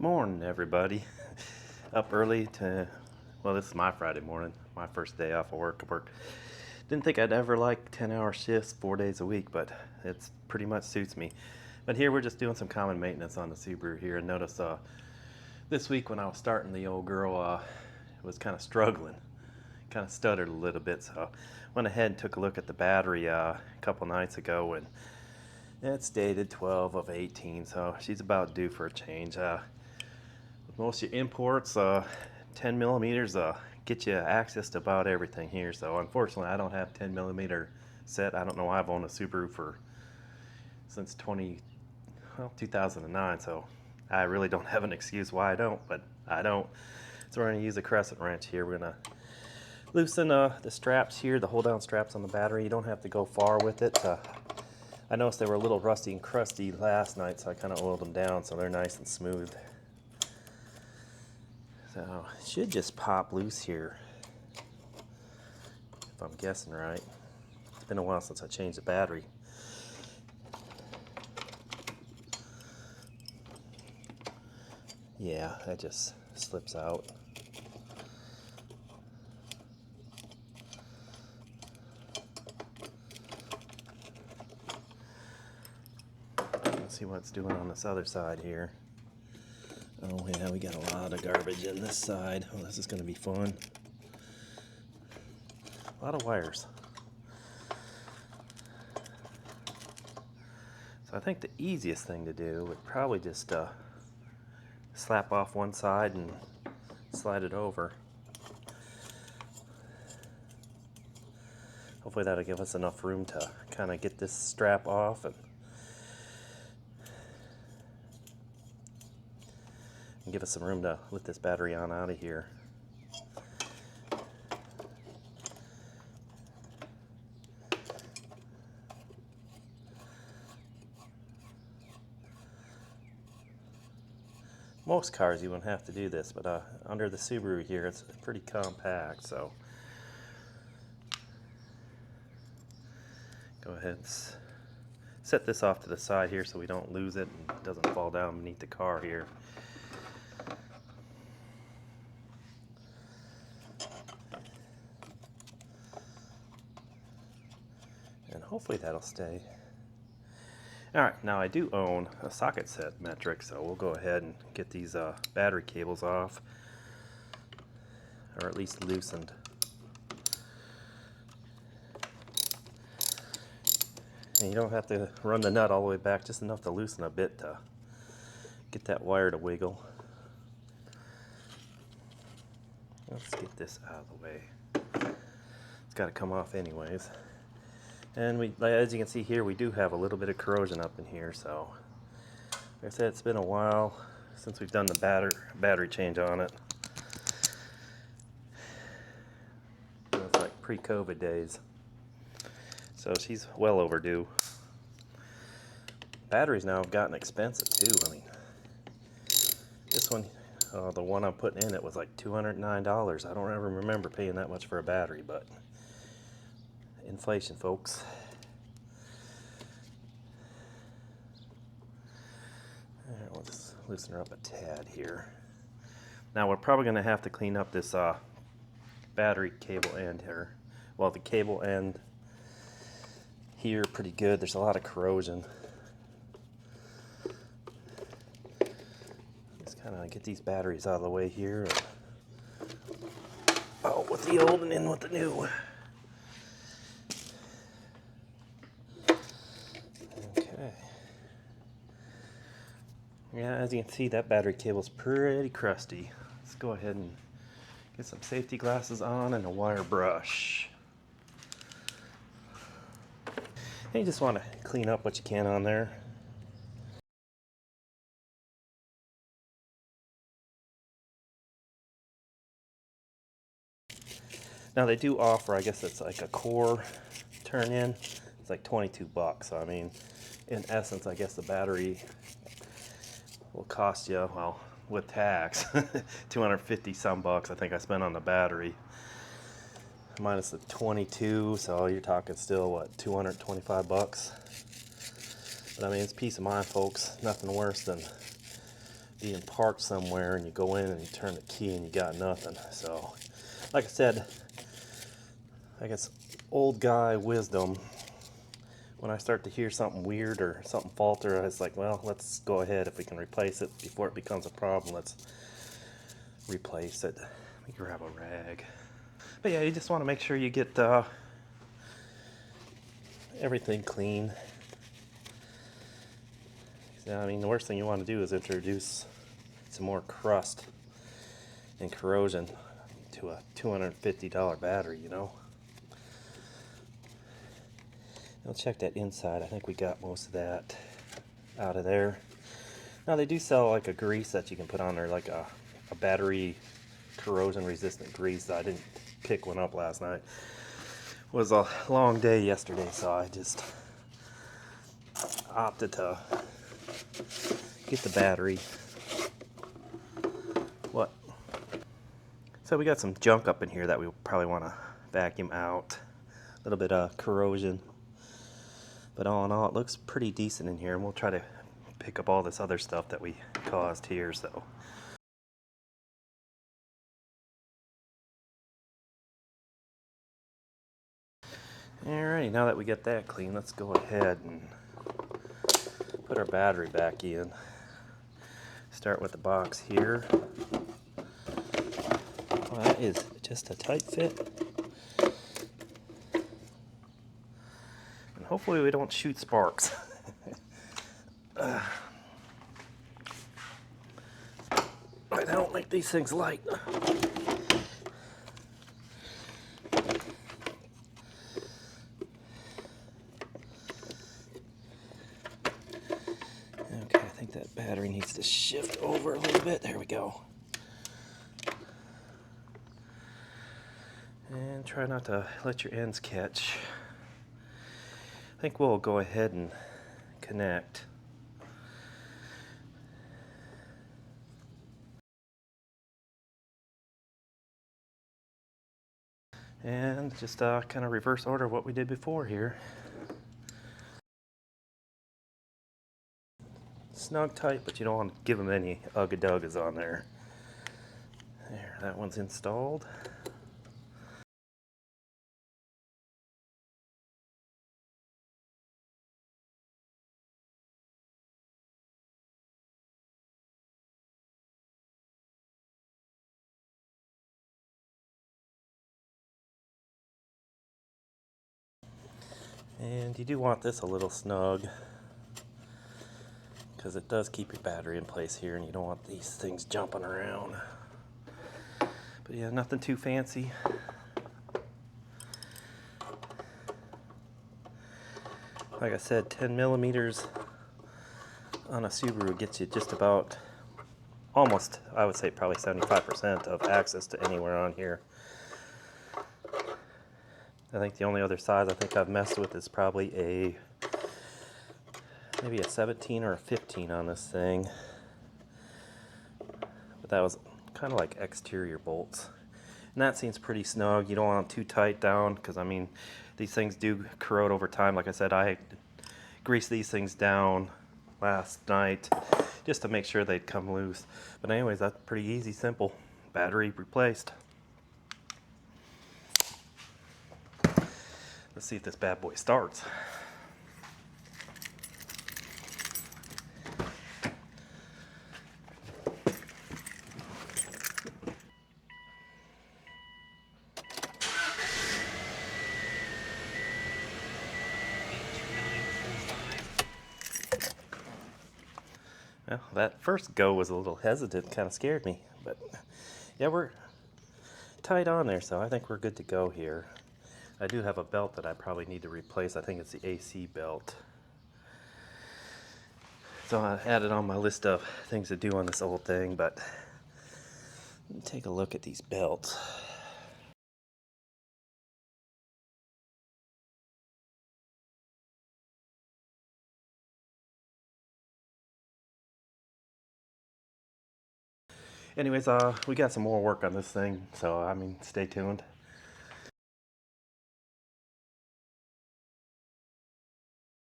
Morning, everybody. Up early to, well, this is my Friday morning, my first day off of work. Didn't think I'd ever like 10-hour shifts 4 days a week, but it's pretty much suits me. But here we're just doing some common maintenance on the Subaru here, and notice this week when I was starting, the old girl was kind of struggling, kind of stuttered a little bit, so went ahead and took a look at the battery a couple nights ago, and it's dated 12 of 18, so she's about due for a change. Most of your imports, 10 millimeters get you access to about everything here. So unfortunately, I don't have 10 millimeter set. I don't know why. I've owned a Subaru since 2009. So I really don't have an excuse why I don't, but I don't. So we're going to use a crescent wrench here. We're going to loosen the straps here, the hold down straps on the battery. You don't have to go far with it. I noticed they were a little rusty and crusty last night, so I kind of oiled them down so they're nice and smooth. So it should just pop loose here, if I'm guessing right. It's been a while since I changed the battery. Yeah, that just slips out. Let's see what it's doing on this other side here. Oh yeah, we got a lot of garbage in this side. Oh, this is going to be fun. A lot of wires. So I think the easiest thing to do would probably just slap off one side and slide it over. Hopefully that'll give us enough room to kind of get this strap off and give us some room to lift this battery on out of here. Most cars you wouldn't have to do this, but under the Subaru here it's pretty compact, so go ahead and set this off to the side here so we don't lose it and it doesn't fall down beneath the car here. And hopefully that'll stay. Alright, now I do own a socket set metric, so we'll go ahead and get these battery cables off, or at least loosened. And you don't have to run the nut all the way back, just enough to loosen a bit to get that wire to wiggle. Let's get this out of the way. It's got to come off anyways. And as you can see here, we do have a little bit of corrosion up in here, so like I said, it's been a while since we've done the battery change on it. It's like pre-COVID days, so she's well overdue. Batteries now have gotten expensive too. I mean, this one, the one I'm putting in, it was like $209. I don't ever remember paying that much for a battery, but inflation, folks. Alright, we'll just loosen her up a tad here. Now we're probably going to have to clean up this battery cable end here. Well, the cable end here pretty good. There's a lot of corrosion. Just kind of get these batteries out of the way here. Out with the old and in with the new. Yeah, as you can see, that battery cable's pretty crusty. Let's go ahead and get some safety glasses on and a wire brush. And you just want to clean up what you can on there. Now they do offer, I guess it's like a core turn-in. It's like 22 bucks. So I mean, in essence, I guess the battery will cost you, well, with tax, 250 some bucks I think I spent on the battery. Minus the 22, so you're talking still, what, 225 bucks? But I mean, it's peace of mind, folks. Nothing worse than being parked somewhere and you go in and you turn the key and you got nothing. So, like I said, I guess old guy wisdom. When I start to hear something weird or something falter, I was like, well, let's go ahead. If we can replace it before it becomes a problem, let's replace it. Let me grab a rag. But yeah, you just want to make sure you get everything clean. I mean, the worst thing you want to do is introduce some more crust and corrosion to a $250 battery, you know. I'll check that inside. I think we got most of that out of there. Now they do sell like a grease that you can put on there, like a battery corrosion resistant grease. I didn't pick one up last night. It was a long day yesterday, so I just opted to get the battery. What? So we got some junk up in here that we probably want to vacuum out. A little bit of corrosion. But all in all, it looks pretty decent in here, and we'll try to pick up all this other stuff that we caused here, so. Alrighty, now that we get that clean, let's go ahead and put our battery back in. Start with the box here. Well, that is just a tight fit. And hopefully we don't shoot sparks. I don't make these things light. Okay, I think that battery needs to shift over a little bit. There we go. And try not to let your ends catch. I think we'll go ahead and connect. And just kind of reverse order what we did before here. Snug tight, but you don't want to give them any ugga-duggas on there. There, that one's installed. And you do want this a little snug, because it does keep your battery in place here, and you don't want these things jumping around. But yeah, nothing too fancy. Like I said, 10 millimeters on a Subaru gets you just about, almost, I would say probably 75% of access to anywhere on here. I think the only other size I think I've messed with is probably maybe a 17 or a 15 on this thing. But that was kind of like exterior bolts. And that seems pretty snug. You don't want them too tight down, because I mean, these things do corrode over time. Like I said, I greased these things down last night just to make sure they'd come loose. But anyways, that's pretty easy, simple. Battery replaced. Let's see if this bad boy starts. Well, that first go was a little hesitant, kind of scared me. But yeah, we're tight on there, so I think we're good to go here. I do have a belt that I probably need to replace. I think it's the AC belt. So I added on my list of things to do on this old thing, but let me take a look at these belts. Anyways, we got some more work on this thing, so I mean, stay tuned.